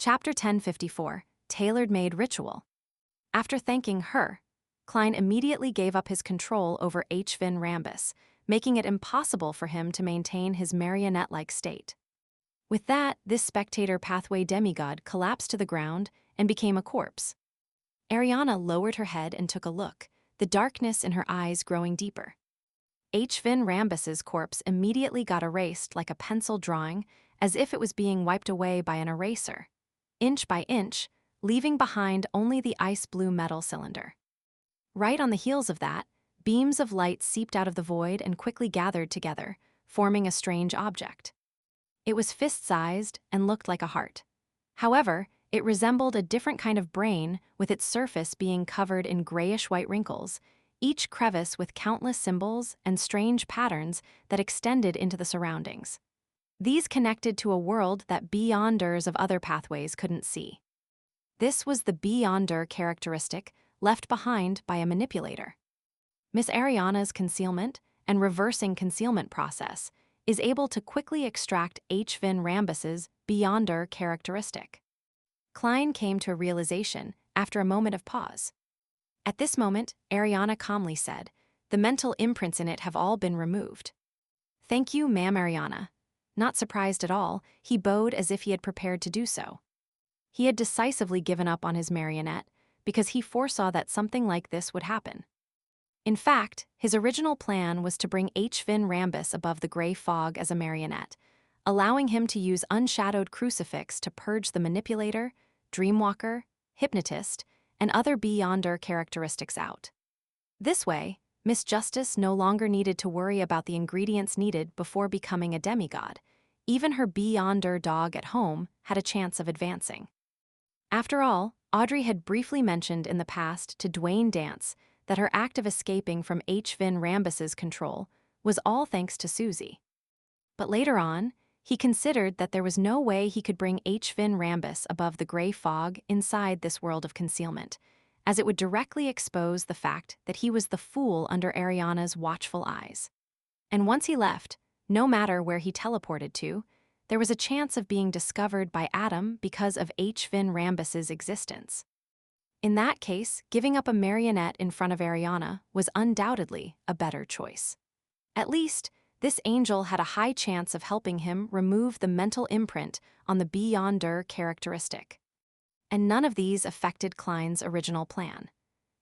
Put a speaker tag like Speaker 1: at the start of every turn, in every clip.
Speaker 1: Chapter 1054, Tailor-Made Ritual. After thanking her, Klein immediately gave up his control over H-Fin Rambus, making it impossible for him to maintain his marionette-like state. With that, this spectator pathway demigod collapsed to the ground and became a corpse. Ariana lowered her head and took a look, the darkness in her eyes growing deeper. H-Fin Rambus's corpse immediately got erased like a pencil drawing, as if it was being wiped away by an eraser, inch by inch, leaving behind only the ice-blue metal cylinder. Right on the heels of that, beams of light seeped out of the void and quickly gathered together, forming a strange object. It was fist-sized and looked like a heart. However, it resembled a different kind of brain, with its surface being covered in grayish-white wrinkles, each crevice with countless symbols and strange patterns that extended into the surroundings. These connected to a world that Beyonders of other pathways couldn't see. This was the Beyonder characteristic left behind by a manipulator. Miss Ariana's concealment and reversing concealment process is able to quickly extract H-Fin Rambus's Beyonder characteristic. Klein came to a realization after a moment of pause. At this moment, Ariana calmly said, "The mental imprints in it have all been removed." "Thank you, Ma'am Ariana." Not surprised at all, he bowed as if he had prepared to do so. He had decisively given up on his marionette because he foresaw that something like this would happen. In fact, his original plan was to bring H-Fin Rambus above the gray fog as a marionette, allowing him to use unshadowed crucifix to purge the manipulator, dreamwalker, hypnotist, and other Beyonder characteristics out. This way, Miss Justice no longer needed to worry about the ingredients needed before becoming a demigod. Even her Beyonder dog at home had a chance of advancing. After all, Audrey had briefly mentioned in the past to Dwayne Dance that her act of escaping from H-Fin Rambus's control was all thanks to Susie. But later on, he considered that there was no way he could bring H-Fin Rambus above the gray fog inside this world of concealment, as it would directly expose the fact that he was the fool under Ariana's watchful eyes. And once he left, no matter where he teleported to, there was a chance of being discovered by Adam because of H-Fin Rambus's existence. In that case, giving up a marionette in front of Ariana was undoubtedly a better choice. At least, this angel had a high chance of helping him remove the mental imprint on the Beyonder characteristic. And none of these affected Klein's original plan.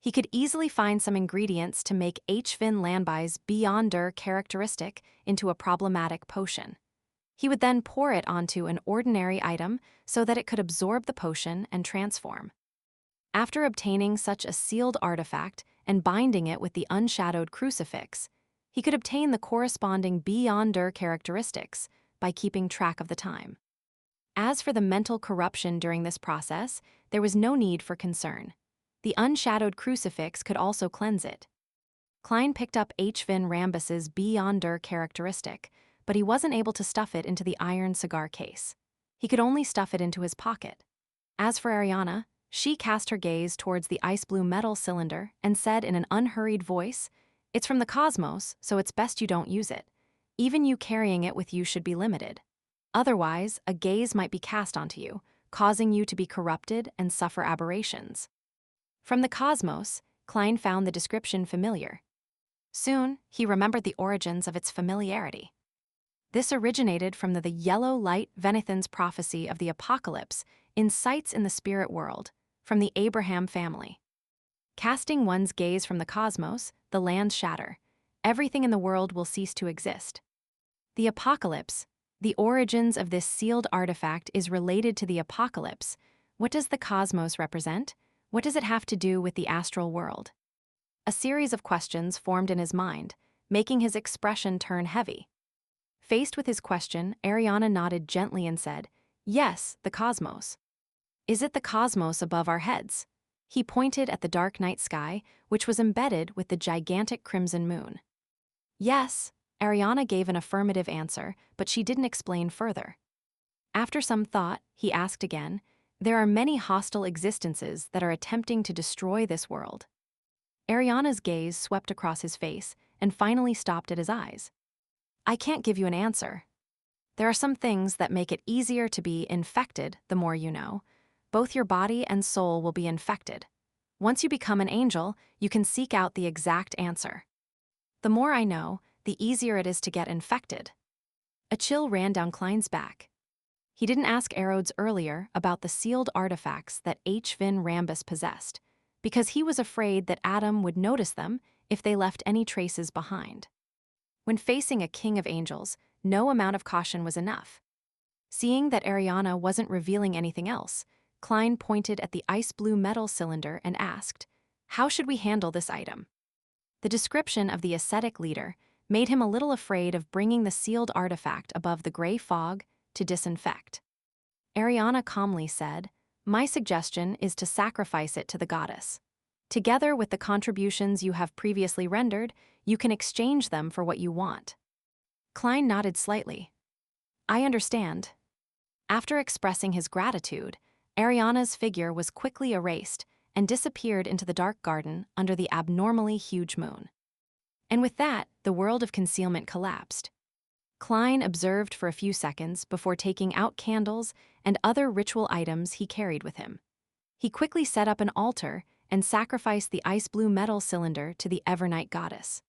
Speaker 1: He could easily find some ingredients to make H-Fin Rambus's Beyonder characteristic into a problematic potion. He would then pour it onto an ordinary item so that it could absorb the potion and transform. After obtaining such a sealed artifact and binding it with the unshadowed crucifix, he could obtain the corresponding Beyonder characteristics by keeping track of the time. As for the mental corruption during this process, there was no need for concern. The unshadowed crucifix could also cleanse it. Klein picked up H-Fin Rambus's Beyonder characteristic, but he wasn't able to stuff it into the iron cigar case. He could only stuff it into his pocket. As for Ariana, she cast her gaze towards the ice-blue metal cylinder and said in an unhurried voice, "It's from the cosmos, so it's best you don't use it. Even you carrying it with you should be limited. Otherwise, a gaze might be cast onto you, causing you to be corrupted and suffer aberrations." From the cosmos, Klein found the description familiar. Soon, he remembered the origins of its familiarity. This originated from the yellow light Venethon's prophecy of the apocalypse in sites in the spirit world, from the Abraham family. Casting one's gaze from the cosmos, the lands shatter. Everything in the world will cease to exist. The apocalypse, the origins of this sealed artifact is related to the apocalypse. What does the cosmos represent? What does it have to do with the astral world? A series of questions formed in his mind, making his expression turn heavy. Faced with his question, Ariana nodded gently and said, "Yes, the cosmos." "Is it the cosmos above our heads?" He pointed at the dark night sky, which was embedded with the gigantic crimson moon. "Yes," Ariana gave an affirmative answer, but she didn't explain further. After some thought, he asked again, "There are many hostile existences that are attempting to destroy this world." Ariana's gaze swept across his face and finally stopped at his eyes. "I can't give you an answer." There are some things that make it easier to be infected the more you know. Both your body and soul will be infected. Once you become an angel, you can seek out the exact answer. The more I know, the easier it is to get infected. A chill ran down Klein's back. He didn't ask Arodes earlier about the sealed artifacts that H. Vin Rambus possessed, because he was afraid that Adam would notice them if they left any traces behind. When facing a king of angels, no amount of caution was enough. Seeing that Ariana wasn't revealing anything else, Klein pointed at the ice-blue metal cylinder and asked, "How should we handle this item?" The description of the ascetic leader made him a little afraid of bringing the sealed artifact above the gray fog to disinfect. Ariana calmly said, "My suggestion is to sacrifice it to the goddess. Together with the contributions you have previously rendered, you can exchange them for what you want." Klein nodded slightly. "I understand." After expressing his gratitude, Ariana's figure was quickly erased and disappeared into the dark garden under the abnormally huge moon. And with that, the world of concealment collapsed. Klein observed for a few seconds before taking out candles and other ritual items he carried with him. He quickly set up an altar and sacrificed the ice-blue metal cylinder to the Evernight goddess.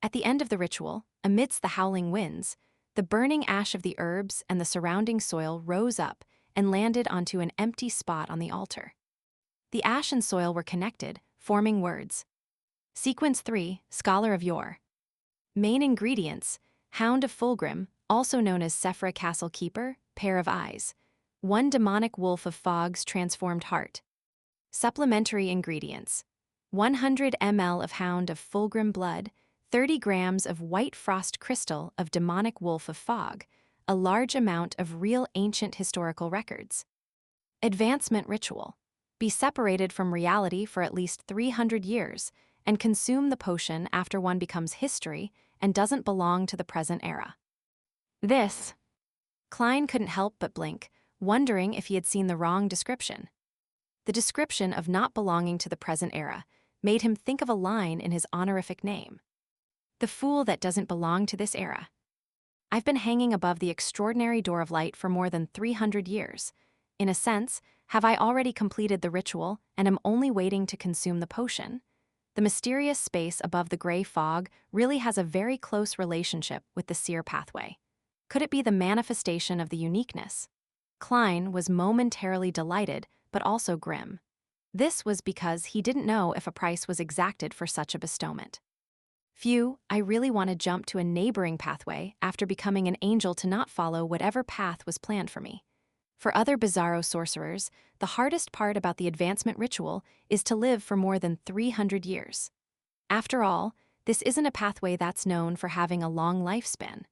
Speaker 1: At the end of the ritual, amidst the howling winds, the burning ash of the herbs and the surrounding soil rose up and landed onto an empty spot on the altar. The ash and soil were connected, forming words. Sequence 3, Scholar of Yore. Main ingredients: Hound of Fulgrim, also known as Sephra Castle Keeper, pair of eyes. 1 demonic wolf of Fog's transformed heart. Supplementary ingredients: 100 ml of Hound of Fulgrim blood, 30 grams of white frost crystal of demonic wolf of Fog, a large amount of real ancient historical records. Advancement ritual: be separated from reality for at least 300 years, and consume the potion after one becomes history and doesn't belong to the present era. Klein couldn't help but blink, wondering if he had seen the wrong description. The description of not belonging to the present era made him think of a line in his honorific name. "The fool that doesn't belong to this era." I've been hanging above the extraordinary door of light for more than 300 years. In a sense, have I already completed the ritual and am only waiting to consume the potion? The mysterious space above the gray fog really has a very close relationship with the seer pathway. Could it be the manifestation of the uniqueness? Klein was momentarily delighted, but also grim. This was because he didn't know if a price was exacted for such a bestowment. "Phew, I really want to jump to a neighboring pathway after becoming an angel to not follow whatever path was planned for me." For other Bizarro sorcerers, the hardest part about the advancement ritual is to live for more than 300 years. After all, this isn't a pathway that's known for having a long lifespan.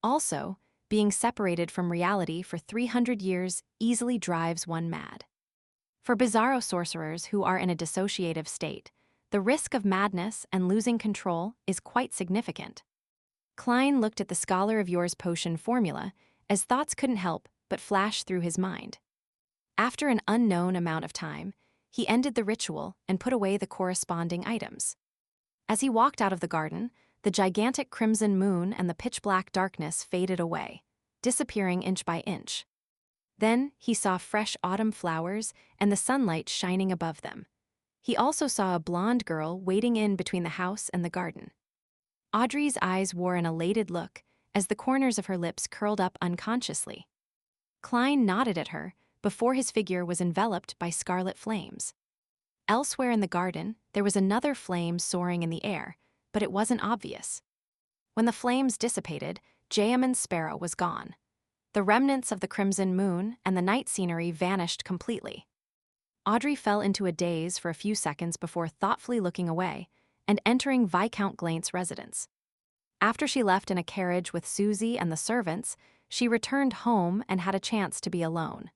Speaker 1: Also, being separated from reality for 300 years easily drives one mad. For Bizarro sorcerers who are in a dissociative state, the risk of madness and losing control is quite significant. Klein looked at the Scholar of Yore's potion formula as thoughts couldn't help but flash through his mind. After an unknown amount of time, he ended the ritual and put away the corresponding items. As he walked out of the garden, the gigantic crimson moon and the pitch-black darkness faded away, disappearing inch by inch. Then he saw fresh autumn flowers and the sunlight shining above them. He also saw a blonde girl wading in between the house and the garden. Audrey's eyes wore an elated look as the corners of her lips curled up unconsciously. Klein nodded at her before his figure was enveloped by scarlet flames. Elsewhere in the garden, there was another flame soaring in the air, but it wasn't obvious. When the flames dissipated, Jayaman Sparrow was gone. The remnants of the crimson moon and the night scenery vanished completely. Audrey fell into a daze for a few seconds before thoughtfully looking away and entering Viscount Glaint's residence. After she left in a carriage with Susie and the servants, she returned home and had a chance to be alone.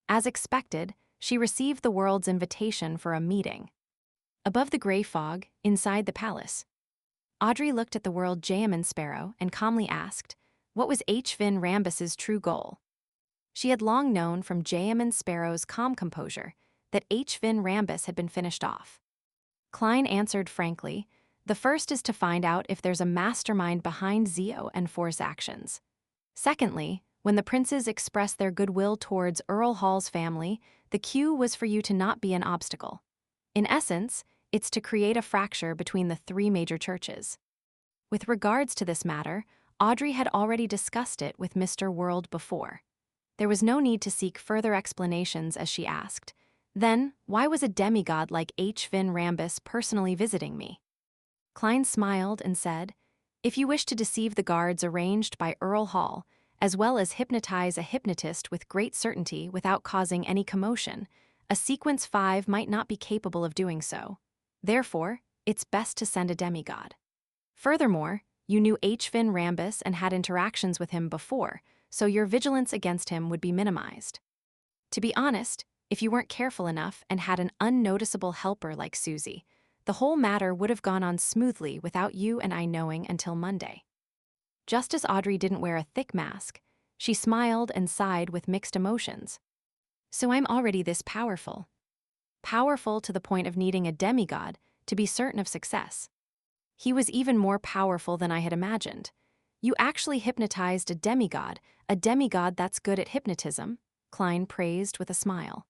Speaker 1: As expected, she received the world's invitation for a meeting. Above the gray fog, inside the palace, Audrey looked at the world Jayaman Sparrow and calmly asked, what was H. Vin Rambus's true goal? She had long known from Jayaman Sparrow's calm composure that H. Vin Rambus had been finished off. Klein answered frankly, the first is to find out if there's a mastermind behind Zio and Force actions. Secondly, when the princes expressed their goodwill towards Earl Hall's family, the cue was for you to not be an obstacle. In essence, it's to create a fracture between the three major churches. With regards to this matter, Audrey had already discussed it with Mr. World before. There was no need to seek further explanations as she asked, "Then, why was a demigod like H. Finn Rambus personally visiting me?" Klein smiled and said, "If you wish to deceive the guards arranged by Earl Hall, as well as hypnotize a hypnotist with great certainty without causing any commotion, a Sequence 5 might not be capable of doing so. Therefore, it's best to send a demigod. Furthermore, you knew H. Finn Rambus and had interactions with him before, so your vigilance against him would be minimized. To be honest, if you weren't careful enough and had an unnoticeable helper like Susie, the whole matter would have gone on smoothly without you and I knowing until Monday." Just as Audrey didn't wear a thick mask, she smiled and sighed with mixed emotions. "So I'm already this powerful. Powerful to the point of needing a demigod to be certain of success. He was even more powerful than I had imagined. You actually hypnotized a demigod that's good at hypnotism," Klein praised with a smile.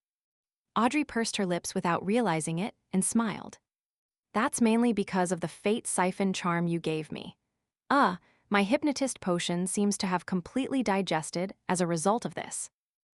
Speaker 1: Audrey pursed her lips without realizing it and smiled. "That's mainly because of the fate siphon charm you gave me. My hypnotist potion seems to have completely digested as a result of this."